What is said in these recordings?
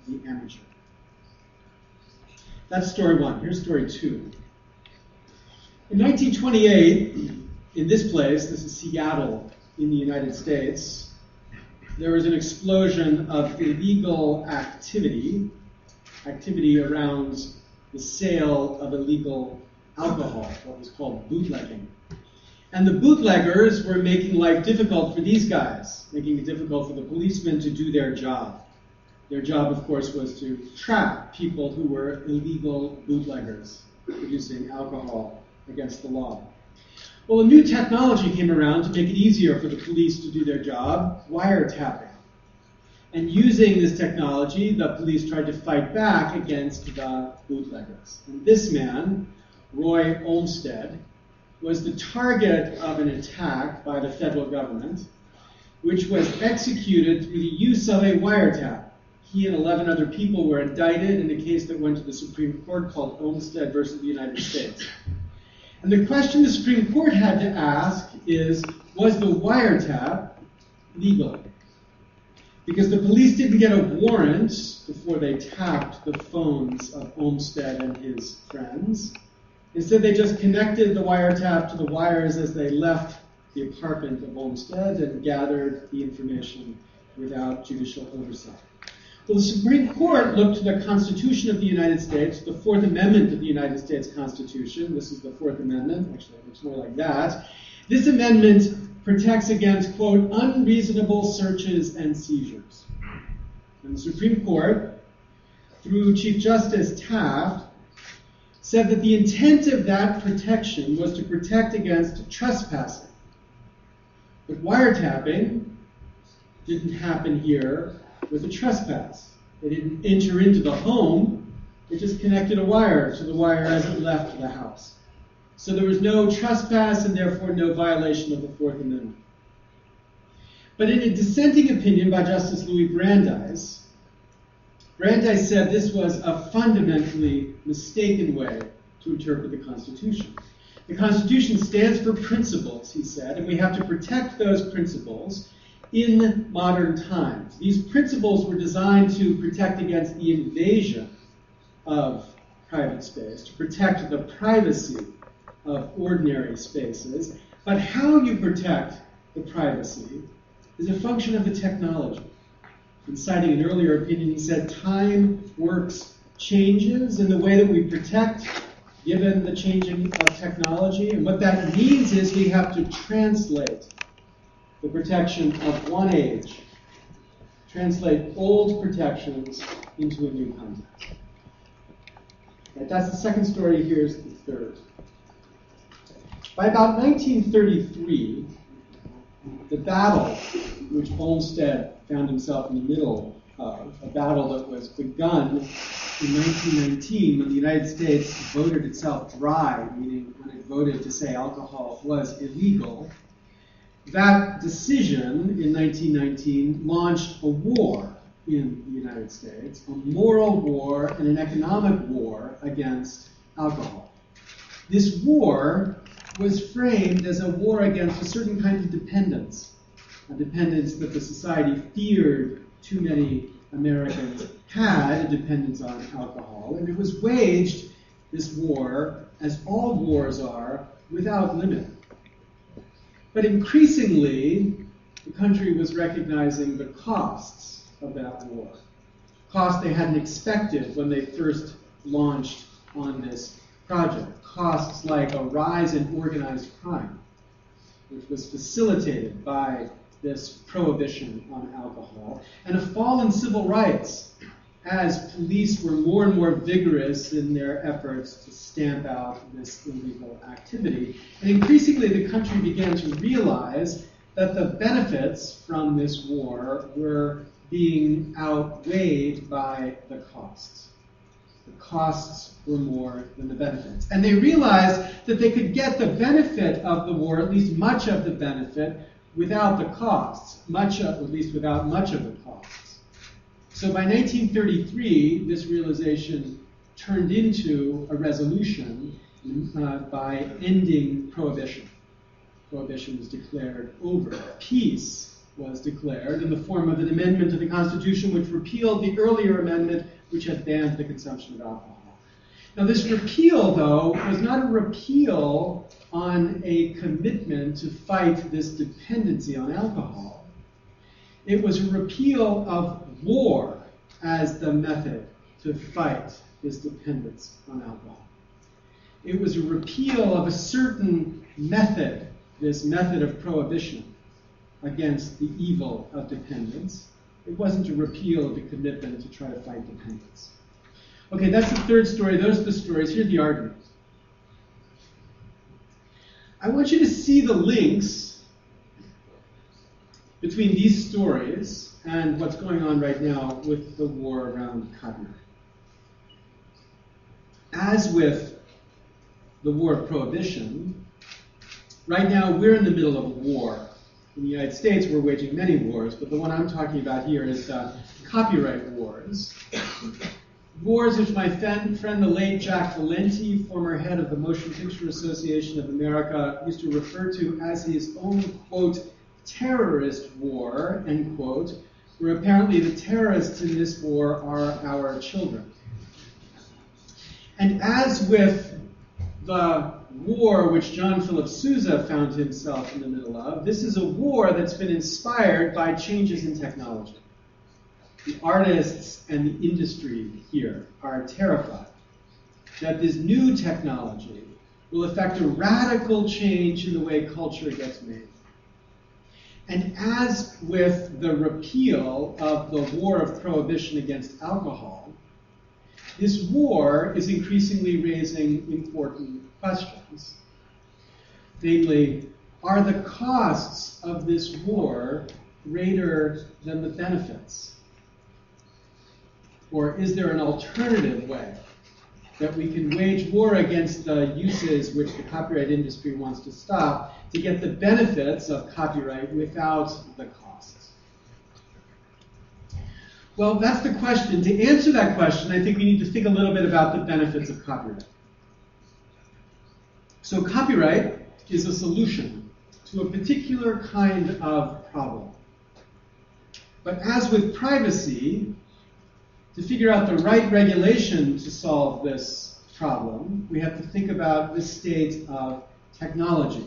the amateur. That's story one. Here's story two. In 1928, in this place, this is Seattle in the United States, there was an explosion of illegal activity around the sale of illegal alcohol, what was called bootlegging. And the bootleggers were making life difficult for these guys, making it difficult for the policemen to do their job. Their job, of course, was to trap people who were illegal bootleggers, producing alcohol against the law. Well, a new technology came around to make it easier for the police to do their job, wiretapping. And using this technology, the police tried to fight back against the bootleggers. And this man, Roy Olmsted, was the target of an attack by the federal government, which was executed through the use of a wiretap. He and 11 other people were indicted in a case that went to the Supreme Court called Olmsted versus the United States. And the question the Supreme Court had to ask is, was the wiretap legal? Because the police didn't get a warrant before they tapped the phones of Olmsted and his friends. Instead, they just connected the wiretap to the wires as they left the apartment of Olmsted and gathered the information without judicial oversight. Well, the Supreme Court looked to the Constitution of the United States, the Fourth Amendment of the United States Constitution. This is the Fourth Amendment. Actually, it looks more like that. This amendment protects against, quote, unreasonable searches and seizures. And the Supreme Court, through Chief Justice Taft, said that the intent of that protection was to protect against trespassing. But wiretapping didn't happen here with a trespass. They didn't enter into the home. They just connected a wire to the wire as it left the house. So there was no trespass and therefore no violation of the Fourth Amendment. But in a dissenting opinion by Justice Louis Brandeis, Brandeis said this was a fundamentally mistaken way to interpret the Constitution. The Constitution stands for principles, he said, and we have to protect those principles in modern times. These principles were designed to protect against the invasion of private space, to protect the privacy of ordinary spaces. But how you protect the privacy is a function of the technology. In citing an earlier opinion, he said, time, works, changes in the way that we protect given the changing of technology. And what that means is we have to translate the protection of one age, translate old protections into a new context. Right, that's the second story. Here's the third. By about 1933, the battle which Olmsted found himself in the middle of, a battle that was begun in 1919 when the United States voted itself dry, meaning when it voted to say alcohol was illegal, that decision in 1919 launched a war in the United States, a moral war and an economic war against alcohol. This war was framed as a war against a certain kind of dependence, a dependence that the society feared too many Americans had, a dependence on alcohol, and it was waged, this war, as all wars are, without limit. But increasingly, the country was recognizing the costs of that war, costs they hadn't expected when they first launched on this project, costs like a rise in organized crime, which was facilitated by this prohibition on alcohol, and a fall in civil rights as police were more and more vigorous in their efforts to stamp out this illegal activity. And increasingly, the country began to realize that the benefits from this war were being outweighed by the costs. The costs were more than the benefits. And they realized that they could get the benefit of the war, at least much of the benefit, without the costs, at least without much of the costs. So by 1933, this realization turned into a resolution by ending prohibition. Prohibition was declared over. Peace was declared in the form of an amendment to the Constitution which repealed the earlier amendment which had banned the consumption of alcohol. Now, this repeal, though, was not a repeal on a commitment to fight this dependency on alcohol. It was a repeal of war as the method to fight this dependence on alcohol. It was a repeal of a certain method, this method of prohibition against the evil of dependence. It wasn't a repeal of the commitment to try to fight dependence. Okay, that's the third story. Those are the stories. Here are the arguments. I want you to see the links between these stories and what's going on right now with the war around copyright. As with the war of prohibition, right now we're in the middle of a war. In the United States, we're waging many wars, but the one I'm talking about here is copyright wars. Wars which my friend, the late Jack Valenti, former head of the Motion Picture Association of America, used to refer to as his own, quote, terrorist war, end quote, where apparently the terrorists in this war are our children. And as with the war which John Philip Sousa found himself in the middle of, this is a war that's been inspired by changes in technology. The artists and the industry here are terrified that this new technology will affect a radical change in the way culture gets made. And as with the repeal of the war of prohibition against alcohol, this war is increasingly raising important questions. Namely, are the costs of this war greater than the benefits? Or is there an alternative way that we can wage war against the uses which the copyright industry wants to stop to get the benefits of copyright without the costs? Well, that's the question. To answer that question, I think we need to think a little bit about the benefits of copyright. So copyright is a solution to a particular kind of problem. But as with privacy, to figure out the right regulation to solve this problem, we have to think about the state of technology.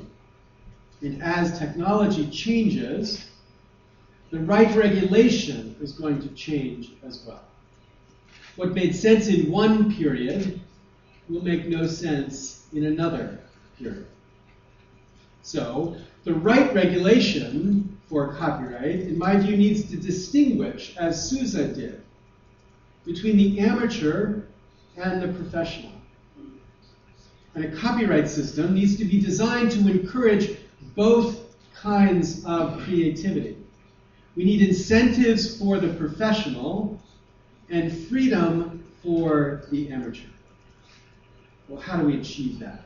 And as technology changes, the right regulation is going to change as well. What made sense in one period will make no sense in another period. So, the right regulation for copyright, in my view, needs to distinguish, as Sousa did, between the amateur and the professional. And a copyright system needs to be designed to encourage both kinds of creativity. We need incentives for the professional and freedom for the amateur. Well, how do we achieve that?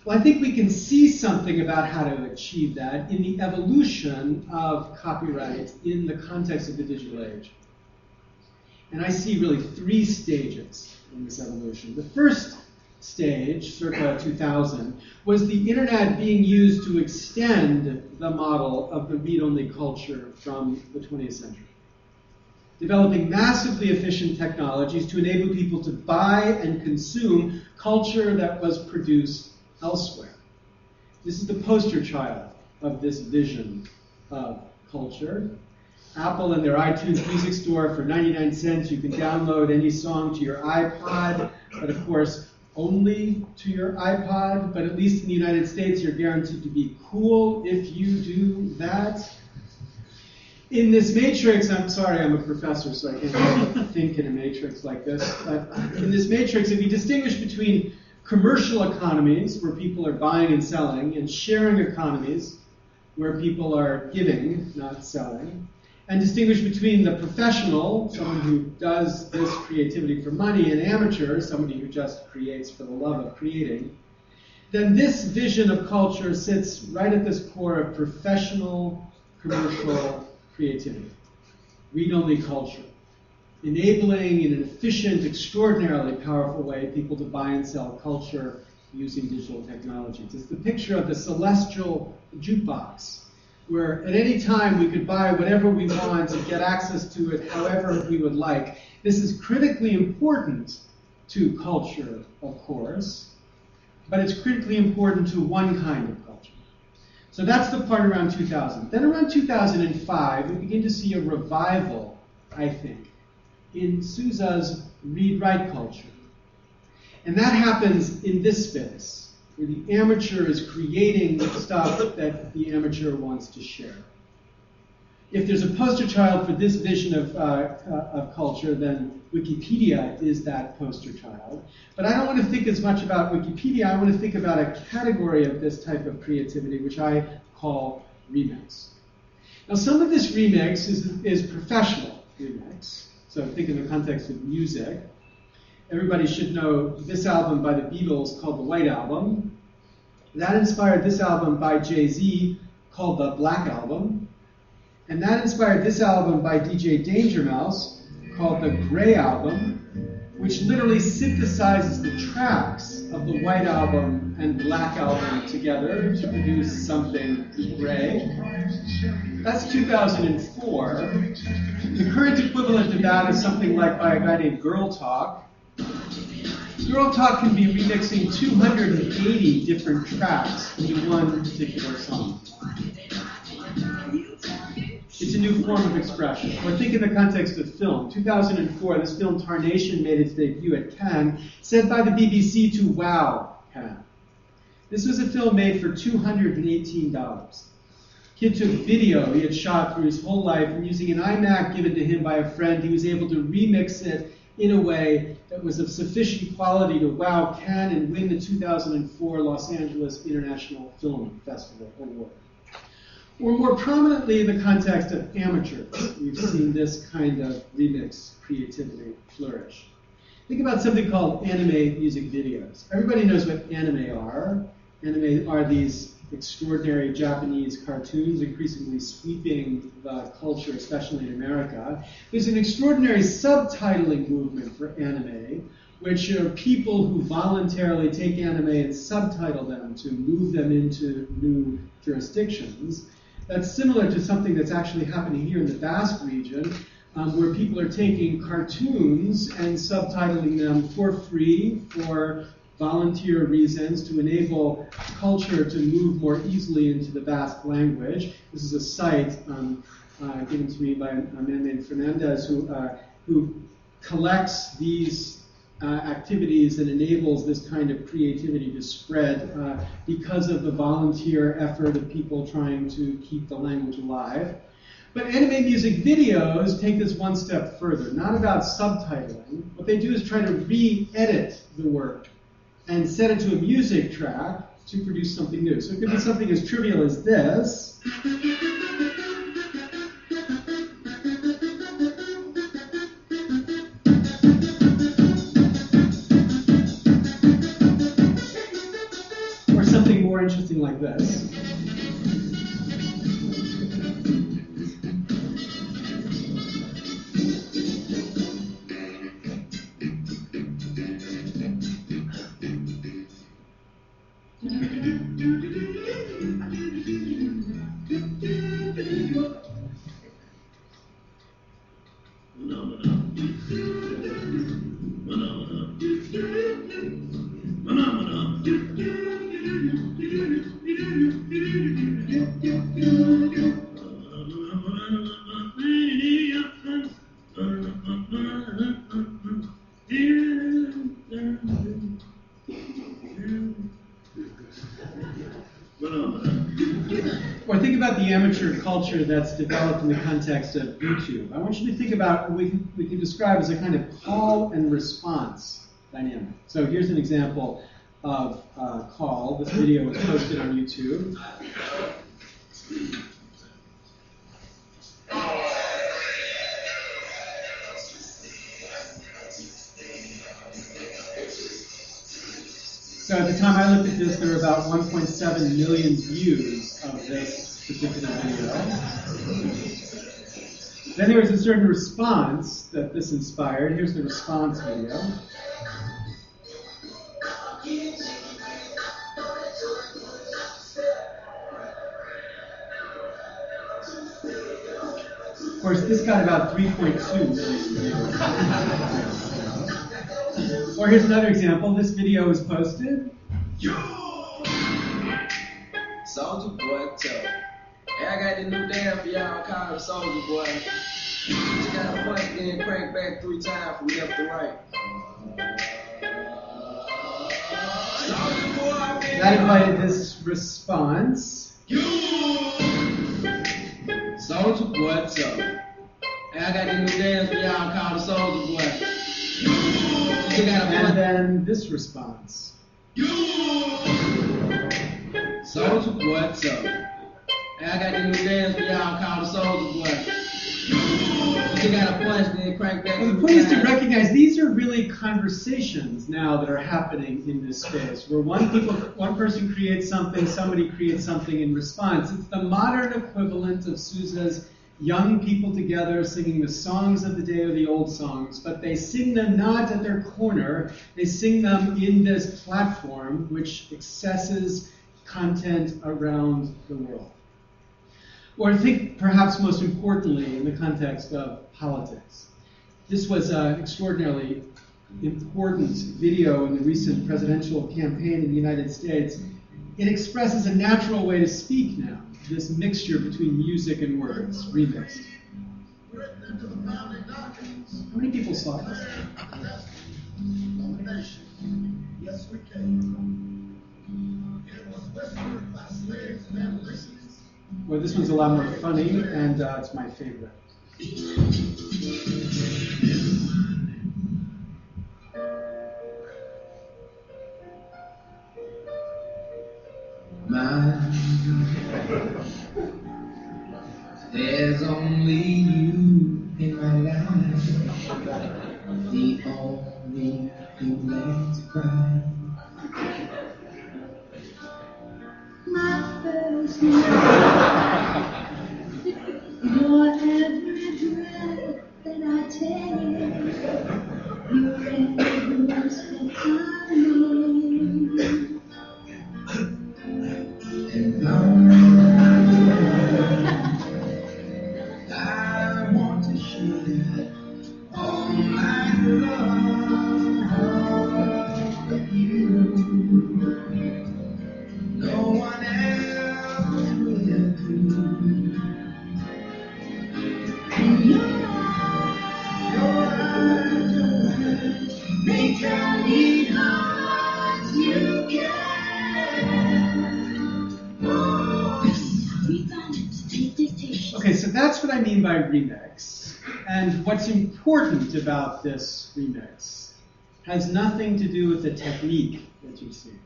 Well, I think we can see something about how to achieve that in the evolution of copyright in the context of the digital age. And I see really three stages in this evolution. The first stage, circa 2000, was the internet being used to extend the model of the read-only culture from the 20th century, developing massively efficient technologies to enable people to buy and consume culture that was produced elsewhere. This is the poster child of this vision of culture. Apple and their iTunes Music Store, for 99 cents, you can download any song to your iPod, but of course, only to your iPod. But at least in the United States, you're guaranteed to be cool if you do that. In this matrix, I'm sorry, I'm a professor, so I can't really think in a matrix like this. But in this matrix, if you distinguish between commercial economies, where people are buying and selling, and sharing economies, where people are giving, not selling, and distinguish between the professional, someone who does this creativity for money, and amateur, somebody who just creates for the love of creating, then this vision of culture sits right at this core of professional, commercial creativity. Read-only culture. Enabling in an efficient, extraordinarily powerful way people to buy and sell culture using digital technologies. It's the picture of the celestial jukebox, where at any time we could buy whatever we want and get access to it however we would like. This is critically important to culture, of course, but it's critically important to one kind of culture. So that's the part around 2000. Then around 2005, we begin to see a revival, I think, in Sousa's read-write culture. And that happens in this space, where the amateur is creating stuff that the amateur wants to share. If there's a poster child for this vision of culture, then Wikipedia is that poster child. But I don't want to think as much about Wikipedia. I want to think about a category of this type of creativity, which I call remix. Now, some of this remix is professional remix. So think in the context of music. Everybody should know this album by the Beatles called the White Album. That inspired this album by Jay-Z called the Black Album. And that inspired this album by DJ Danger Mouse called the Gray Album, which literally synthesizes the tracks of the White Album and Black Album together to produce something gray. That's 2004. The current equivalent of that is something like by a guy named Girl Talk. Girl Talk can be remixing 280 different tracks into one particular song. It's a new form of expression. Or think in the context of film. 2004, this film Tarnation made its debut at Cannes, sent by the BBC to wow Cannes. This was a film made for $218. Kid took video he had shot through his whole life, and using an iMac given to him by a friend, he was able to remix it in a way that was of sufficient quality to wow Cannes and win the 2004 Los Angeles International Film Festival Award. Or more prominently in the context of amateurs, we've seen this kind of remix creativity flourish. Think about something called anime music videos. Everybody knows what anime are. Anime are these extraordinary Japanese cartoons, increasingly sweeping the culture, especially in America. There's an extraordinary subtitling movement for anime, which are people who voluntarily take anime and subtitle them to move them into new jurisdictions. That's similar to something that's actually happening here in the Basque region, where people are taking cartoons and subtitling them for free for volunteer reasons to enable culture to move more easily into the Basque language. This is a site given to me by a man named Fernandez who collects these activities and enables this kind of creativity to spread because of the volunteer effort of people trying to keep the language alive. But anime music videos take this one step further, not about subtitling. What they do is try to re-edit the work and set it to a music track to produce something new. So it could be something as trivial as this. Or something more interesting like this. Or think about the amateur culture that's developed in the context of YouTube. I want you to think about what we can describe as a kind of call and response dynamic. So here's an example of call. This video was posted on YouTube. So at the time I looked at this, there were about 1.7 million views of this particular video. Then there was a certain response that this inspired. Here's the response video. course, this got about 3.2 million. Or here's another example. This video was posted. Soulja Boy, tough. Hey, I got this new dance for y'all called Soulja Boy. Just gotta punch, then crank back 3 times from left to right. Soulja Boy, That invited this response. Soulja Boy, tough. Hey, I got this new dance for y'all called Soulja Boy. Just gotta punch. And then this response. Soulja Boy, tough. Hey, I got this new dance for y'all called Soulja Boy. You gotta punch, then crank back. Well, the point is to recognize these are really conversations now that are happening in this space, where one person creates something, somebody creates something in response. It's the modern equivalent of Sousa's young people together singing the songs of the day or the old songs, but they sing them not at their corner, they sing them in this platform which accesses content around the world. Or I think perhaps most importantly in the context of politics. This was an extraordinarily important video in the recent presidential campaign in the United States. It expresses a natural way to speak now, this mixture between music and words, remixed. How many people saw this? Yes, we can. It was whispered by slaves and abolitions. Well, this one's a lot more funny, and it's my favorite. There's only you in my life, the only who makes me cry. My first love, your every breath that I take, your every step I make. And I want to share all my love with you. No one else will do. And your eyes, they tell me hard you can. Oh, we found it. Take dictation. Okay, so that's what I mean by remix. And what's important about this remix has nothing to do with the technique that you see.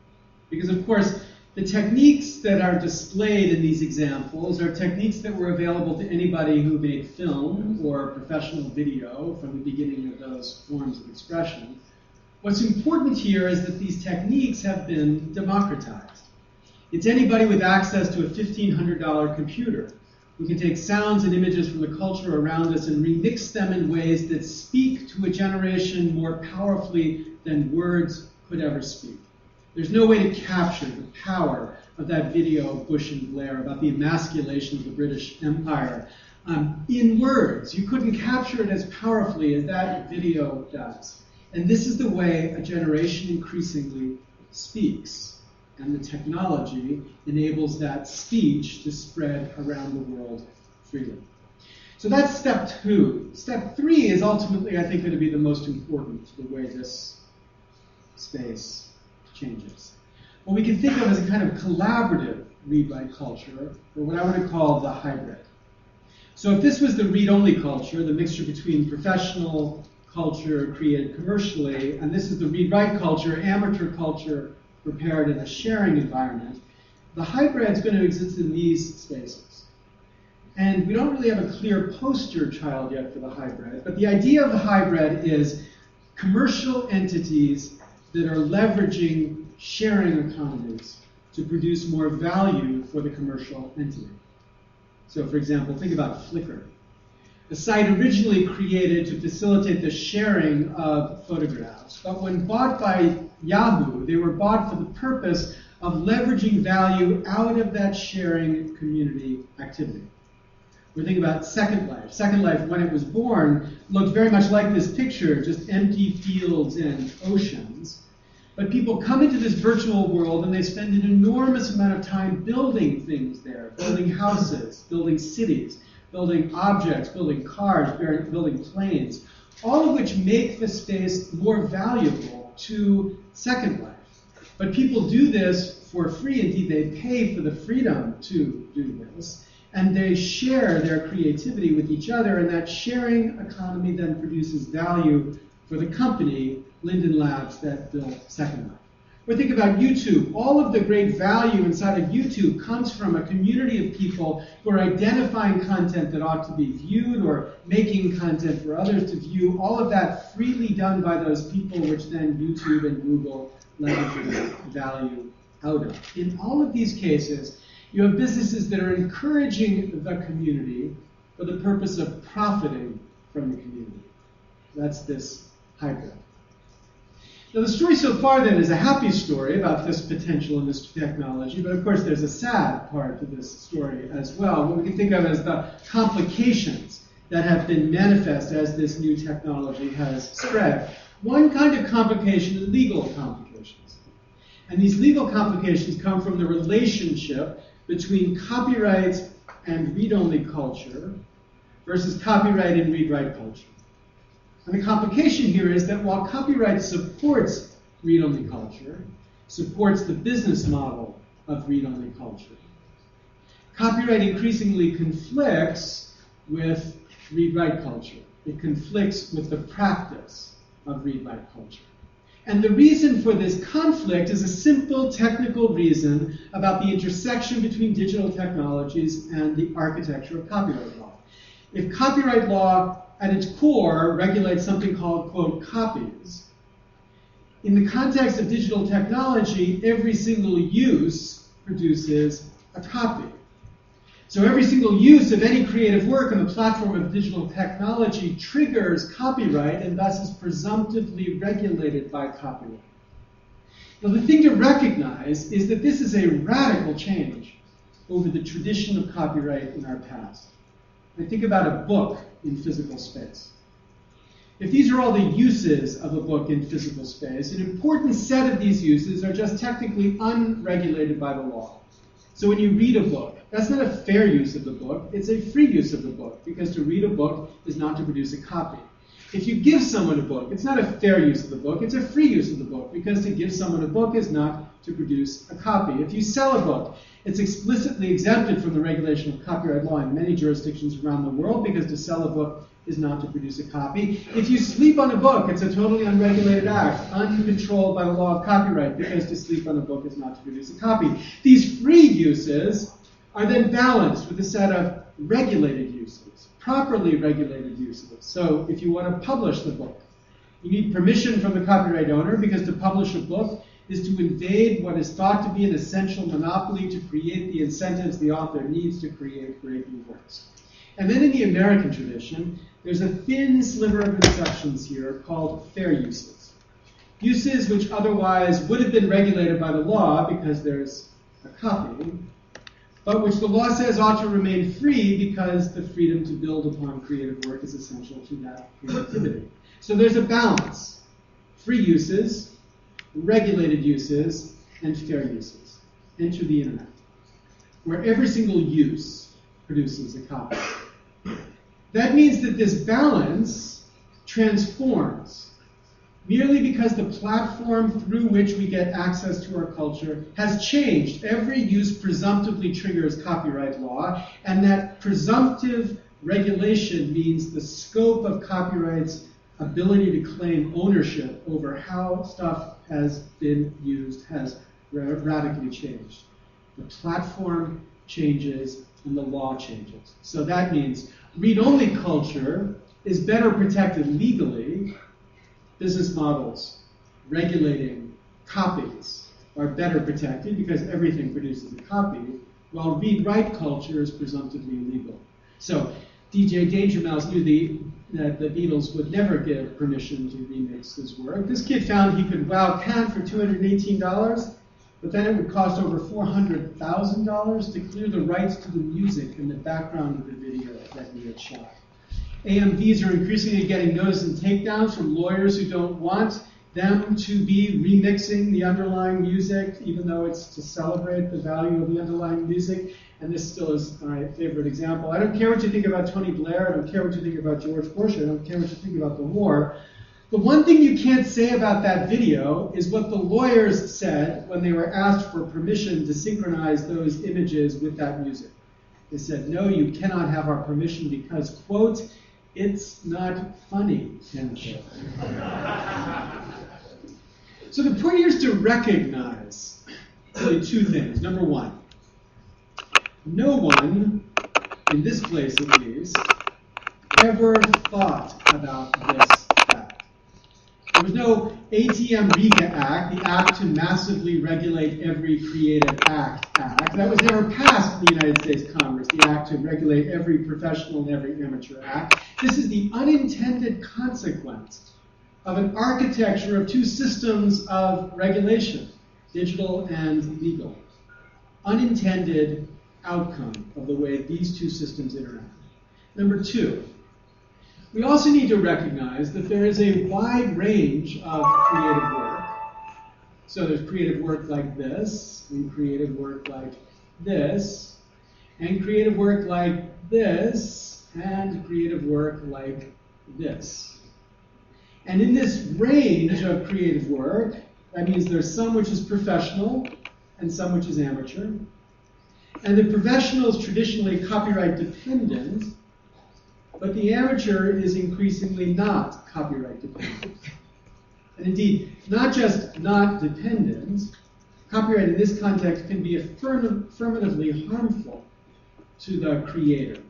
Because, of course, the techniques that are displayed in these examples are techniques that were available to anybody who made film or professional video from the beginning of those forms of expression. What's important here is that these techniques have been democratized. It's anybody with access to a $1,500 computer who can take sounds and images from the culture around us and remix them in ways that speak to a generation more powerfully than words could ever speak. There's no way to capture the power of that video of Bush and Blair about the emasculation of the British Empire in words. You couldn't capture it as powerfully as that video does. And this is the way a generation increasingly speaks. And the technology enables that speech to spread around the world freely. So that's step 2. Step 3 is ultimately, I think, going to be the most important to the way this space changes. What we can think of as a kind of collaborative read-write culture, or what I would call the hybrid. So if this was the read-only culture, the mixture between professional culture created commercially, and this is the read-write culture, amateur culture, prepared in a sharing environment, the hybrid is going to exist in these spaces. And we don't really have a clear poster child yet for the hybrid, but the idea of the hybrid is commercial entities that are leveraging sharing economies to produce more value for the commercial entity. So for example, think about Flickr. The site originally created to facilitate the sharing of photographs, but when bought by Yahoo, they were bought for the purpose of leveraging value out of that sharing community activity. We're thinking about Second Life. Second Life, when it was born, looked very much like this picture, just empty fields and oceans. But people come into this virtual world and they spend an enormous amount of time building things there, building houses, building cities, building objects, building cars, building planes, all of which make the space more valuable to Second Life. But people do this for free. Indeed, they pay for the freedom to do this. And they share their creativity with each other, and that sharing economy then produces value for the company, Linden Labs, that built Second Life. Or think about YouTube. All of the great value inside of YouTube comes from a community of people who are identifying content that ought to be viewed or making content for others to view. All of that freely done by those people, which then YouTube and Google leverage value out of. In all of these cases, you have businesses that are encouraging the community for the purpose of profiting from the community. That's this hybrid. Now, the story so far, then, is a happy story about this potential in this technology, but of course there's a sad part to this story as well, what we can think of as the complications that have been manifest as this new technology has spread. One kind of complication is legal complications. And these legal complications come from the relationship between copyright and read-only culture versus copyright and read-write culture. And the complication here is that while copyright supports read-only culture, supports the business model of read-only culture, copyright increasingly conflicts with read-write culture. It conflicts with the practice of read-write culture. And the reason for this conflict is a simple technical reason about the intersection between digital technologies and the architecture of copyright law. If copyright law at its core regulates something called, quote, copies, in the context of digital technology, every single use produces a copy. So every single use of any creative work on the platform of digital technology triggers copyright and thus is presumptively regulated by copyright. Now, the thing to recognize is that this is a radical change over the tradition of copyright in our past. I think about a book in physical space. If these are all the uses of a book in physical space, an important set of these uses are just technically unregulated by the law. So when you read a book, that's not a fair use of the book, it's a free use of the book, because to read a book is not to produce a copy. If you give someone a book, it's not a fair use of the book, it's a free use of the book, because to give someone a book is not to produce a copy. If you sell a book, it's explicitly exempted from the regulation of copyright law in many jurisdictions around the world, because to sell a book is not to produce a copy. If you sleep on a book, it's a totally unregulated act, uncontrolled by the law of copyright, because to sleep on a book is not to produce a copy. These free uses are then balanced with a set of regulated uses, properly regulated uses. So if you want to publish the book, you need permission from the copyright owner, because to publish a book is to invade what is thought to be an essential monopoly to create the incentives the author needs to create great new works. And then in the American tradition, there's a thin sliver of exceptions here called fair uses. Uses which otherwise would have been regulated by the law because there's a copy, but which the law says ought to remain free because the freedom to build upon creative work is essential to that creativity. So there's a balance. Free uses, regulated uses, and fair uses. Enter the internet, where every single use produces a copy. That means that this balance transforms merely because the platform through which we get access to our culture has changed. Every use presumptively triggers copyright law, and that presumptive regulation means the scope of copyright's ability to claim ownership over how stuff has been used has radically changed. The platform changes and the law changes. So that means read-only culture is better protected legally. Business models regulating copies are better protected because everything produces a copy, while read-write culture is presumptively illegal. So DJ Danger Mouse knew that the Beatles would never give permission to remix his work. This kid found he could wow Kant for $218, but then it would cost over $400,000 to clear the rights to the music in the background of the video that he had shot. AMVs are increasingly getting notice and takedowns from lawyers who don't want them to be remixing the underlying music, even though it's to celebrate the value of the underlying music. And this still is my favorite example. I don't care what you think about Tony Blair. I don't care what you think about George Bush. I don't care what you think about the war. The one thing you can't say about that video is what the lawyers said when they were asked for permission to synchronize those images with that music. They said, no, you cannot have our permission because, quote, it's not funny, end quote. So the point here is to recognize really two things. Number one, no one, in this place at least, ever thought about this fact. There was no ATM-RICA Act, the Act to Massively Regulate Every Creative Act. That was never passed in the United States Congress, the Act to Regulate Every Professional and Every Amateur Act. This is the unintended consequence of an architecture of two systems of regulation, digital and legal. Unintended outcome of the way these two systems interact. Number two, we also need to recognize that there is a wide range of creative work. So there's creative work like this, and creative work like this, and creative work like this, and creative work like this. And in this range of creative work, that means there's some which is professional and some which is amateur. And the professional is traditionally copyright dependent, but the amateur is increasingly not copyright dependent. And indeed, not just not dependent, copyright in this context can be affirmatively harmful to the creator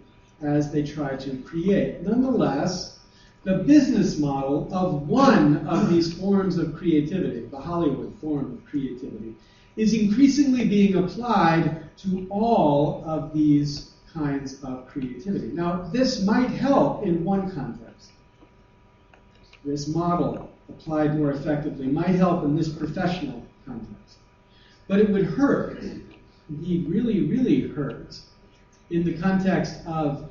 as they try to create. Nonetheless, the business model of one of these forms of creativity, the Hollywood form of creativity, is increasingly being applied to all of these kinds of creativity. Now, this might help in one context. This model, applied more effectively, might help in this professional context. But it would hurt, indeed really, really hurt, in the context of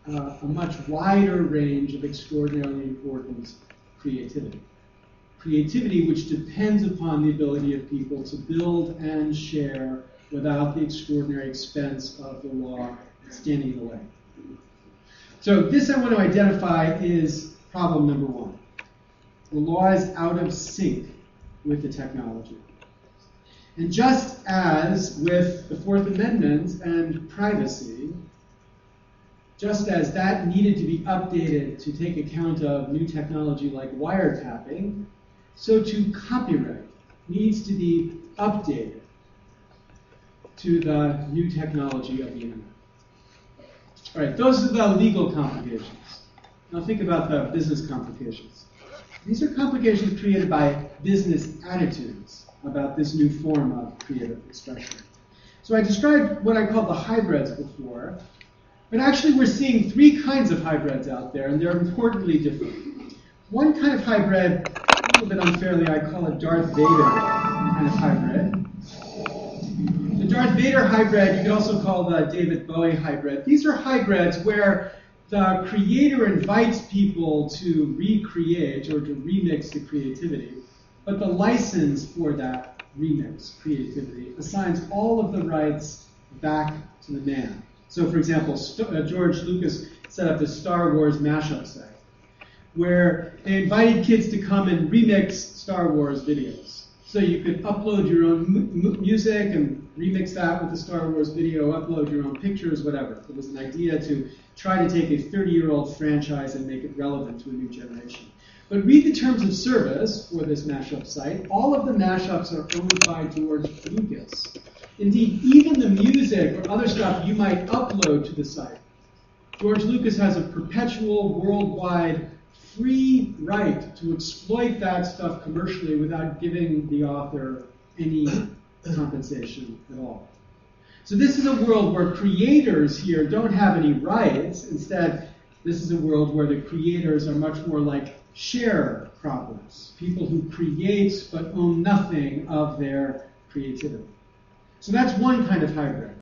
a much wider range of extraordinarily important creativity. Creativity which depends upon the ability of people to build and share without the extraordinary expense of the law standing in the way. So this I want to identify is problem number one. The law is out of sync with the technology. And just as with the Fourth Amendment and privacy, just as that needed to be updated to take account of new technology like wiretapping, so too copyright needs to be updated to the new technology of the internet. All right, those are the legal complications. Now think about the business complications. These are complications created by business attitudes about this new form of creative expression. So I described what I called the hybrids before, but actually we're seeing three kinds of hybrids out there, and they're importantly different. One kind of hybrid, a little bit unfairly, I call it Darth Vader kind of hybrid. The Darth Vader hybrid, you could also call the David Bowie hybrid. These are hybrids where the creator invites people to recreate or to remix the creativity, but the license for that remix creativity assigns all of the rights back to the man. So, for example, George Lucas set up this Star Wars mashup site where they invited kids to come and remix Star Wars videos. So you could upload your own music and remix that with the Star Wars video, upload your own pictures, whatever. It was an idea to try to take a 30-year-old franchise and make it relevant to a new generation. But read the terms of service for this mashup site. All of the mashups are owned by George Lucas. Indeed, even the music or other stuff you might upload to the site, George Lucas has a perpetual, worldwide, free right to exploit that stuff commercially without giving the author any compensation at all. So this is a world where creators here don't have any rights. Instead, this is a world where the creators are much more like sharecroppers, people who create but own nothing of their creativity. So that's one kind of hybrid.